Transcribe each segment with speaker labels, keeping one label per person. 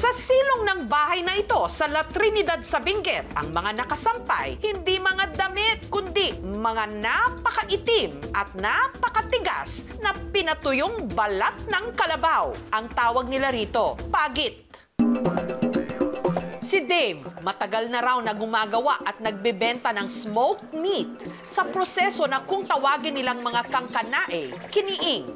Speaker 1: Sa silong ng bahay na ito sa La Trinidad sa Benguet, ang mga nakasampay, hindi mga damit, kundi mga napakaitim at napakatigas na pinatuyong balat ng kalabaw. Ang tawag nila rito, pagit. Si Dave, matagal na raw na gumagawa at nagbebenta ng smoked meat sa proseso na kung tawagin nilang mga kangkanae, kiniing.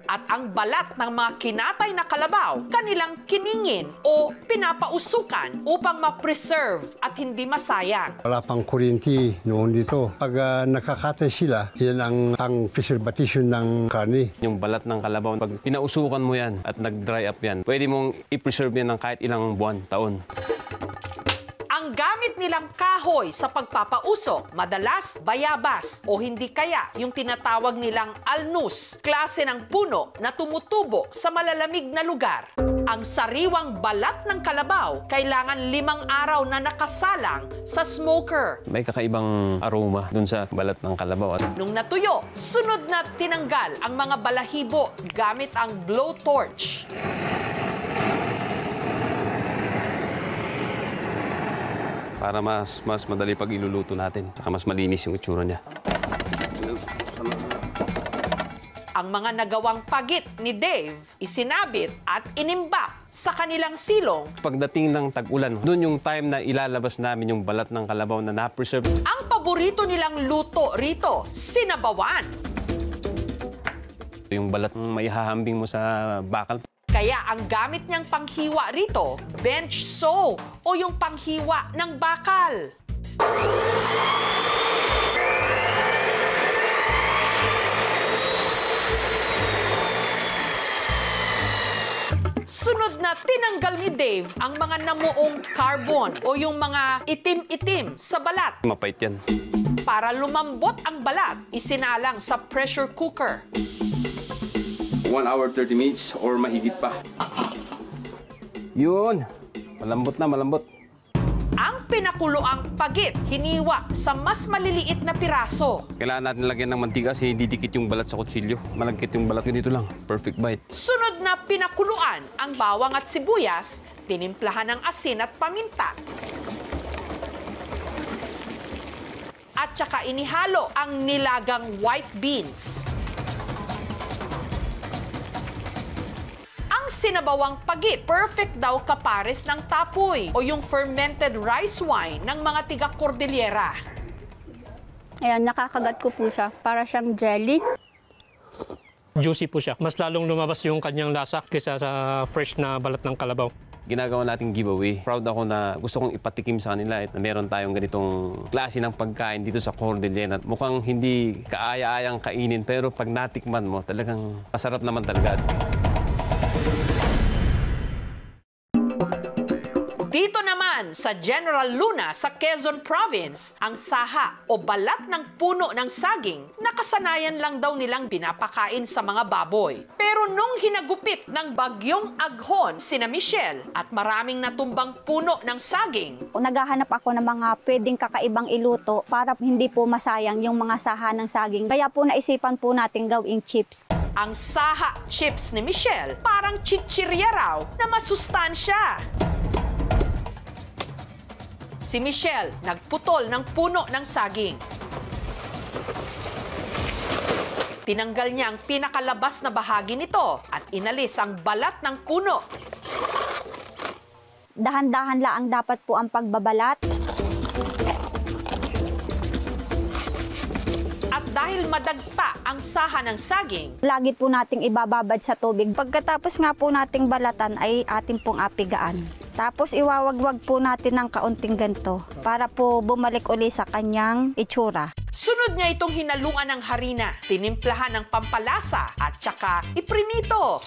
Speaker 1: At ang balat ng mga kinatay na kalabaw, kanilang kiningin o pinapausukan upang ma-preserve at hindi masayang.
Speaker 2: Wala pang kuryente noon dito. Pag nakakatay sila, yan ang preservation ng karne.
Speaker 3: Yung balat ng kalabaw, pag pinausukan mo yan at nag-dry up yan, pwede mong i-preserve yan ng kahit ilang buwan, taon.
Speaker 1: Ang gamit nilang kahoy sa pagpapausok, madalas bayabas o hindi kaya yung tinatawag nilang alnus, klase ng puno na tumutubo sa malalamig na lugar. Ang sariwang balat ng kalabaw, kailangan 5 araw na nakasalang sa smoker.
Speaker 3: May kakaibang aroma dun sa balat ng kalabaw.
Speaker 1: Nung natuyo, sunod na tinanggal ang mga balahibo gamit ang blowtorch.
Speaker 3: Para mas madali pag iluluto natin, saka mas malinis yung itsura niya.
Speaker 1: Ang mga nagawang pagit ni Dave, isinabit at inimbak sa kanilang silong.
Speaker 3: Pagdating ng tag-ulan, doon yung time na ilalabas namin yung balat ng kalabaw na na-preserve.
Speaker 1: Ang paborito nilang luto rito, sinabawan.
Speaker 3: Yung balat may hahambing mo sa bakal.
Speaker 1: Kaya ang gamit niyang panghiwa rito, bench saw o yung panghiwa ng bakal. Sunod na tinanggal ni Dave ang mga namuong carbon o yung mga itim-itim sa balat.
Speaker 3: Mapait yan.
Speaker 1: Para lumambot ang balat, isinalang sa pressure cooker.
Speaker 3: 1 hour 30 minutes or mahigit pa. Yun! Malambot na, malambot.
Speaker 1: Ang pinakuloang pagit, hiniwa sa mas maliliit na piraso.
Speaker 3: Kailangan natin lagyan ng mantika kasi hindi dikit yung balat sa kutsilyo. Malagkit yung balat. Ganito lang. Perfect bite.
Speaker 1: Sunod na pinakuluan ang bawang at sibuyas, tinimplahan ng asin at paminta. At saka inihalo ang nilagang white beans. Ang sinabawang pagit, perfect daw kapares ng tapoy o yung fermented rice wine ng mga tiga-Cordillera.
Speaker 4: Ayan, nakakagat ko po siya. Para siyang jelly.
Speaker 5: Juicy po siya. Mas lalong lumabas yung kanyang lasa kaysa sa fresh na balat ng kalabaw.
Speaker 3: Ginagawa nating giveaway. Proud ako na gusto kong ipatikim sa kanila na meron tayong ganitong klase ng pagkain dito sa Cordillera. Mukhang hindi kaaya-ayang kainin pero pag natikman mo, talagang masarap naman talaga.
Speaker 1: Dito naman sa General Luna sa Quezon Province, ang saha o balat ng puno ng saging, nakasanayan lang daw nilang pinapakain sa mga baboy. Pero nung hinagupit ng bagyong Aghon sina Michelle at maraming natumbang puno ng saging,
Speaker 4: Naghahanap ako ng mga pwedeng kakaibang iluto para hindi po masayang yung mga saha ng saging. Kaya po naisipan po natin gawing chips.
Speaker 1: ang saha chips ni Michelle parang chichirya raw na masustansya. Si Michelle nagputol ng puno ng saging. Tinanggal niya ang pinakalabas na bahagi nito at inalis ang balat ng puno.
Speaker 4: Dahan-dahan lang dapat po ang pagbabalat.
Speaker 1: At dahil madagta ang saha ng saging,
Speaker 4: Lagi po nating ibababad sa tubig. Pagkatapos nga po nating balatan ay ating pong apigaan. Tapos iwawagwag po natin ng kaunting ganito para po bumalik uli sa kanyang itsura.
Speaker 1: sunod niya itong hinalungan ng harina, tinimplahan ng pampalasa at saka iprinito.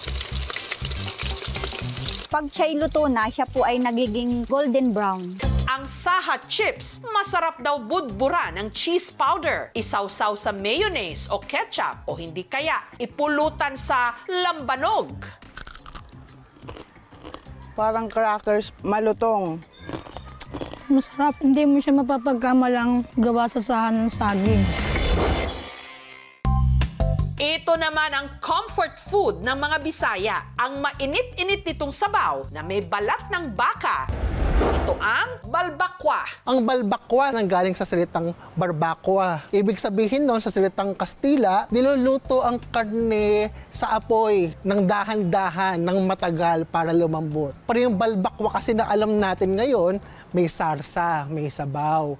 Speaker 4: Pag siya'y luto na, siya po ay nagiging golden brown.
Speaker 1: Ang saha chips, masarap daw budbura ng cheese powder. Isawsaw sa mayonnaise o ketchup o hindi kaya ipulutan sa lambanog.
Speaker 6: Parang crackers, malutong.
Speaker 7: Masarap. Hindi mo siya mapapagkamalang gawa sa sahan ng saging.
Speaker 1: Ito naman ang comfort food ng mga Bisaya, ang mainit-init nitong sabaw na may balat ng baka. Ito ang balbakwa.
Speaker 8: Ang balbakwa nanggaling sa salitang barbacoa. Ibig sabihin noon sa salitang Kastila, niluluto ang karne sa apoy ng dahan-dahan, ng matagal para lumambot. Pero yung balbakwa kasi na alam natin ngayon, may sarsa, may sabaw.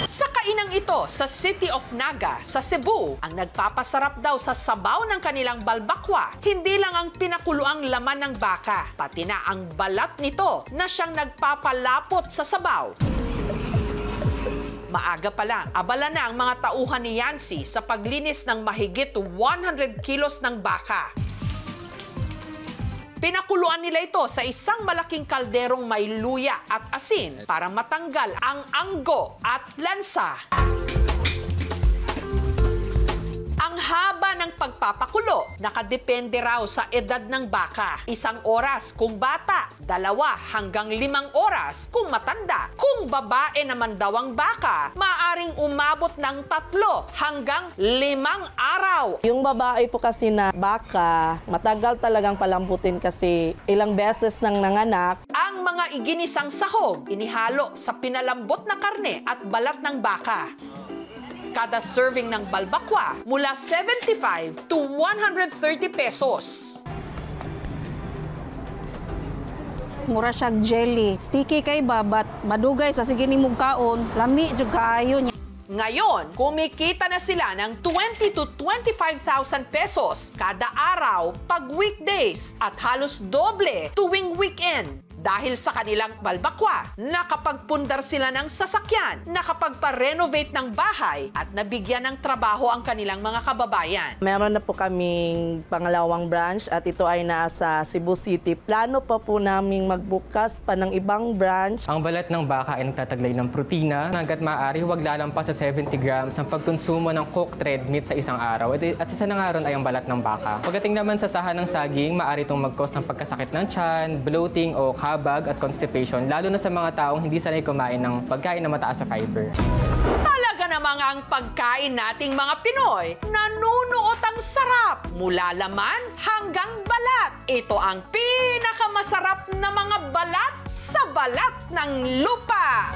Speaker 1: Sa kainang ito sa City of Naga sa Cebu, ang nagpapasarap daw sa sabaw ng kanilang balbakwa, hindi lang ang pinakuluang laman ng baka, pati na ang balat nito na siyang nagpapalapot sa sabaw. Maaga pa lang, abala na ang mga tauhan ni Yancy sa paglinis ng mahigit 100 kilos ng baka. Pinakuluan nila ito sa isang malaking kalderong may luya at asin para matanggal ang anggo at lansa. Ang haba ng pagpapakulo, nakadepende raw sa edad ng baka. 1 oras kung bata, 2 hanggang 5 oras kung matanda. Kung babae naman daw ang baka, maaaring umabot ng 3 hanggang 5 araw.
Speaker 6: Yung babae po kasi na baka, matagal talagang palambutin kasi ilang beses nang nanganak.
Speaker 1: Ang mga iginisang sahog, inihalo sa pinalambot na karne at balat ng baka. Kada serving ng balbakwa, mula 75 to 130 pesos.
Speaker 7: Mura siya jelly. Sticky kay babat. Madugay sa sige ni kaon. Lami jud kaayo niya.
Speaker 1: Ngayon, kumikita na sila ng 20 to 25,000 pesos kada araw pag weekdays at halos doble tuwing weekend. Dahil sa kanilang balbakwa, nakapagpundar sila ng sasakyan, nakapagpa-renovate ng bahay at nabigyan ng trabaho ang kanilang mga kababayan.
Speaker 6: Meron na po kaming pangalawang branch at ito ay nasa Cebu City. Plano pa po naming magbukas pa ng ibang branch.
Speaker 9: Ang balat ng baka ay nagtataglay ng protina. Hanggat maaari, huwag lalampas sa 70 grams ang pagkonsumo ng cooked red meat sa isang araw. At isa na nga ron ay ang balat ng baka. Pagdating naman sa saha ng saging, maaari itong mag-cause ng pagkasakit ng tiyan, bloating o habag at constipation, lalo na sa mga taong hindi sanay kumain ng pagkain na mataas sa fiber.
Speaker 1: Talaga namang ang pagkain nating mga Pinoy, nanunuot ang sarap mula laman hanggang balat. Ito ang pinakamasarap na mga balat sa balat ng lupa.